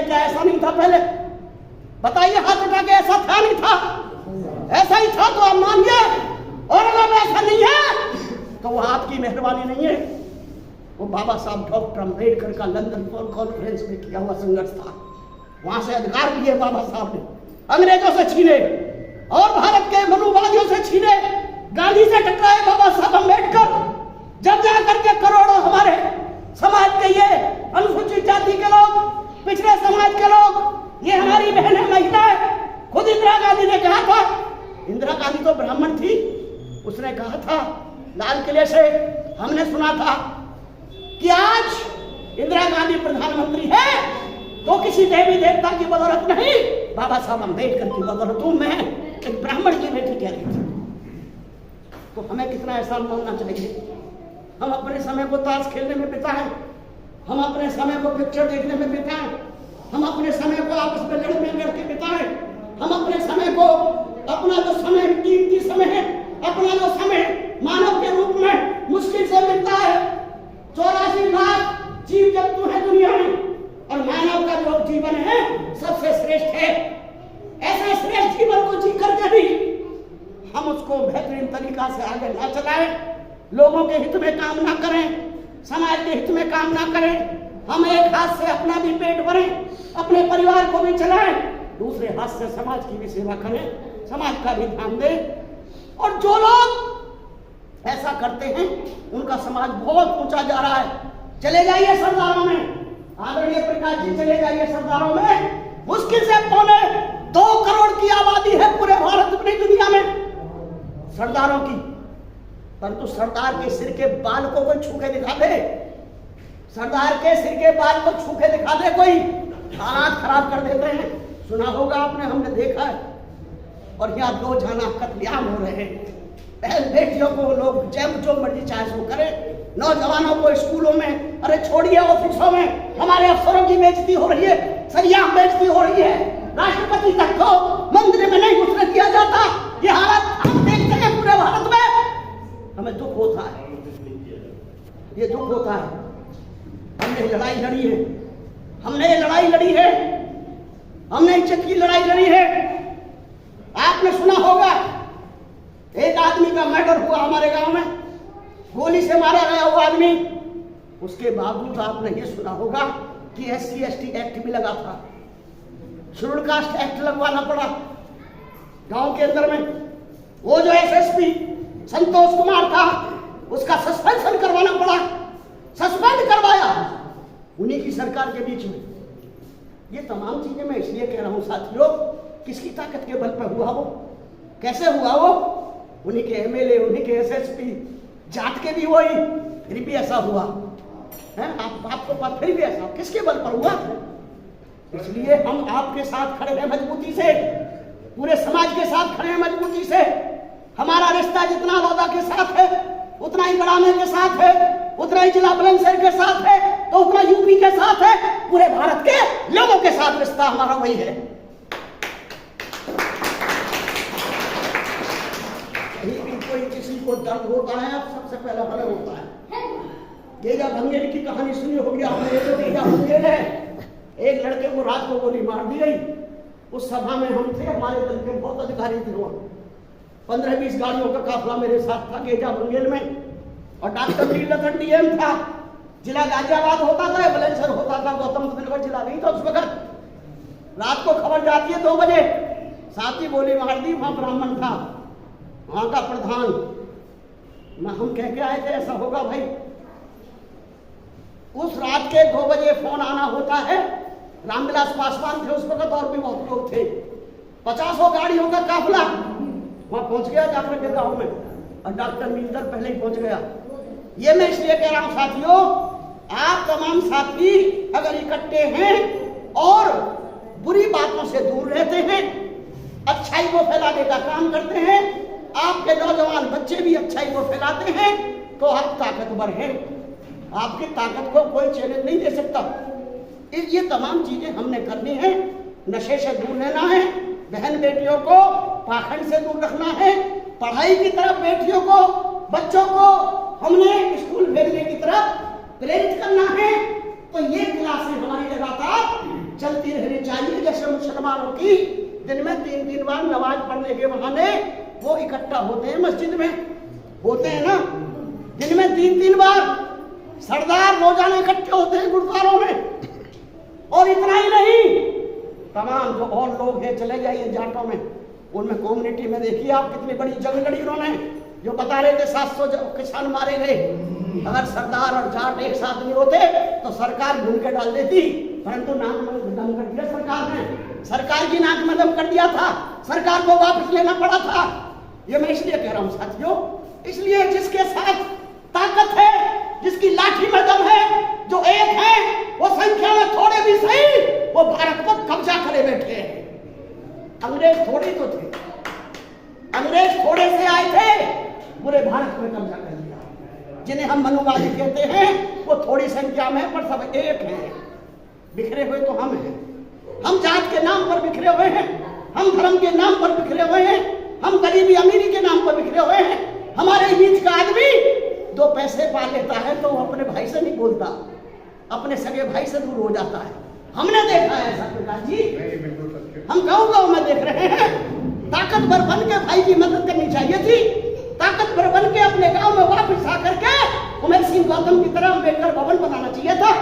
क्या ऐसा नहीं था पहले? बताइए हाथ उठा के, ऐसा था नहीं था? ऐसा ही था तो आप मानिए, और अगर ऐसा नहीं है तो वो आपकी मेहरबानी नहीं है। वो बाबा साहब डॉक्टर अम्बेडकर का लंदन कॉन्फ्रेंस में किया हुआ संघर्ष था। वहां से अधिकार लिए बाबा साहब ने, अंग्रेजों से छीने और भारत के मनुवादियों से छीने, गांधी से टकराए बाबा साहब अम्बेडकर। जब जाकर के करोड़ों हमारे समाज के ये अनुसूचित जाति के लोग, पिछड़े समाज के लोग, ये हमारी बहनें, महिलाएं, खुद इंदिरा गांधी ने कहा था, इंदिरा गांधी तो ब्राह्मण थी, उसने कहा था लाल किले से, हमने सुना था कि आज इंदिरा गांधी प्रधानमंत्री है तो किसी देवी देवता की बदौलत नहीं, बाबा साहब अम्बेडकर की बदौलत हूं मैं, एक ब्राह्मण की बेटी कह रही थी। तो हमें कितना एहसान मानना चाहिए। हम अपने समय को ताश खेलने में बिताएं, हम अपने समय को पिक्चर देखने में बिताएं, हम अपने समय को आपस में लड़के बिताएं, हम अपने समय को, अपना जो समय कीमती समय है, अपना जो समय मानव के रूप में मुश्किल से मिलता है। 84 लाख जीव जंतु है दुनिया में और मानव का जो जीवन है सबसे श्रेष्ठ है। ऐसे श्रेष्ठ जीवन को जी करके भी हम उसको बेहतरीन तरीका से आगे ना चलाएं, लोगों के हित में काम ना करें, समाज के हित में काम ना करें। हम एक हाथ से अपना भी पेट भरें, अपने परिवार को भी चलाएं, दूसरे हाथ से समाज की भी सेवा करें, समाज का भी ध्यान दें। और जो लोग ऐसा करते हैं उनका समाज बहुत ऊंचा जा रहा है। चले जाइए सरदारों में, आदरणीय प्रकाश जी, चले जाइए सरदारों में। मुश्किल से 2 करोड़ की आबादी है पूरे भारत में, दुनिया में सरदारों की, परंतु सरदार के सिर के बाल को कोई छू के दिखा दे, सरदार के सिर के बाल को छू के दिखा दे कोई, हालात खराब कर देते हैं। सुना होगा आपने, हमने देखा है। और यहाँ 2 जाना कत्लेआम हो रहे हैं। बहन बेटियों को लोग जो मर्जी चाहे सो करे, नौजवानों को स्कूलों में, अरे छोड़िए ऑफिसों में हमारे अफसरों की बेइज्जती हो रही है, सरियाम बेइज्जती हो रही है, राष्ट्रपति तक को मंदिर में नहीं घुसने दिया जाता। ये हालत हम देखते हैं पूरे भारत में, हमें दुख होता है, ये दुख होता है। हमने लड़ाई लड़ी है, हमने ये लड़ाई लड़ी है, हमने इज्जत की लड़ाई लड़ी है। आपने सुना होगा एक आदमी का मर्डर हुआ हमारे गांव में, गोली से मारा गया वो आदमी। उसके बावजूद आपने ये सुना होगा कि SC/ST एक्ट भी लगा था, शेड्यूल कास्ट एक्ट लगवाना पड़ा गांव के अंदर में। वो जो SSP संतोष कुमार था उसका सस्पेंशन करवाना पड़ा, सस्पेंड करवाया उन्हीं की सरकार के बीच में। ये तमाम चीजें मैं इसलिए कह रहा हूं साथियों, किसकी ताकत के बल पर हुआ वो, कैसे हुआ वो, उन्हीं के MLA, उन्हीं के SSP, जाट के भी वही, फिर भी ऐसा हुआ है। आपको फिर भी ऐसा किसके बल पर हुआ? इसलिए हम आपके साथ खड़े हैं मजबूती से, पूरे समाज के साथ खड़े हैं मजबूती से। हमारा रिश्ता जितना लौदा के साथ है, उतना ही गड़ाने के साथ है, उतना ही जिला बुलंदशहर के साथ है, तो उतना यूपी के साथ है, पूरे भारत के लोगों के साथ रिश्ता हमारा वही है। कहीं भी कोई किसी को दर्द होता है, सबसे पहले हमें होता है। गेजा भंगेल की कहानी सुनी होगी आपने। ये तो गेजा भंगेल है, एक लड़के को रात को गोली मार दी गई। उस सभा में हम थे, हमारे दल के बहुत अधिकारी थे वहां, 15-20 गाड़ियों का काफिला मेरे साथ था गेजा भंगेल में। और डॉक्टर नीलकंठ DM था, जिला गाजियाबाद होता था, बुलंदशहर होता था, गौतम बुद्ध नगर जिला नहीं था उस वक्त। रात को खबर जाती है 2 बजे, साथ ही गोली मार दी। वहां ब्राह्मण था, वहां का प्रधान, हम कह के आए थे ऐसा होगा भाई। उस रात के 2 बजे फोन आना होता है। रामविलास पासवान थे उस वक्त, और भी बहुत लोग थे, 50 गाड़ियों का काफिला वहां पहुंच गया जाकर के गांव में, और डॉक्टर नीलकंठ पहले ही पहुंच गया। ये मैं इसलिए कह रहा हूं साथियों, आप तमाम साथी अगर इकट्ठे हैं और बुरी बातों से दूर रहते हैं, अच्छाई को फैलाने का काम करते हैं, आपके नौजवान बच्चे भी अच्छाई को फैलाते हैं, तो आप ताकतवर हैं। आपकी ताकत को कोई चैलेंज नहीं दे सकता। ये तमाम चीजें हमने करनी है। नशे से दूर रहना है, बहन बेटियों को पाखंड से दूर रखना है, पढ़ाई की तरफ बेटियों को, बच्चों को हमने स्कूल भेजने की तरफ प्रेरित करना है। तो ये क्लासें हमारी लगातार चलती रहे। की दिन में 3-3 बार नमाज पढ़ने के बहाने वो इकट्ठा होते हैं मस्जिद में, होते हैं ना, दिन में 3-3 बार सरदार रोजाना इकट्ठे होते हैं गुरुद्वारों में। और इतना ही नहीं, तमाम जो और लोग हैं, चले जाइए जाटों में, उनमें कम्युनिटी में देखिए आप कितनी बड़ी जंग लड़ी उन्होंने, जो बता रहे थे 700 किसान मारे गए। अगर सरदार और जाट एक साथ नहीं होते तो सरकार घूम के डाल देती, परंतु नाक में दम कर दिया सरकार ने, सरकार की नाक में दम कर दिया था, सरकार को वापस लेना पड़ा था। ये मैं इसलिए कह रहा हूं साथियों, इसलिए जिसके साथ ताकत है, जिसकी लाठी में दम है, जो एक है, वो संख्या में थोड़े भी सही, वो भारत को कब्जा करे बैठे हैं। अंग्रेज थोड़े तो थे, अंग्रेज थोड़े से आए थे, पूरे भारत में कब्जा कर लिया। जिन्हें हम मनुवादी कहते हैं वो थोड़ी संख्या में, पर सब एक हैं। बिखरे हुए तो हम हैं, हम जात के नाम पर बिखरे हुए हैं, हम धर्म के नाम पर बिखरे हुए हैं, हम गरीबी अमीरी के नाम पर बिखरे हुए हैं। हमारे बीच का आदमी 2 पैसे पा लेता है तो वो अपने भाई से नहीं बोलता, अपने सगे भाई से दूर हो जाता है। हमने देखा है ऐसा प्रकाश जी, हम गाँव में देख रहे हैं। ताकतवर बन के भाई की मदद करनी चाहिए थी, ताकतवर बन के अपने गांव में वापस आकर के उमेर सिंह गौतम की तरह अम्बेडकर भवन बनाना चाहिए था।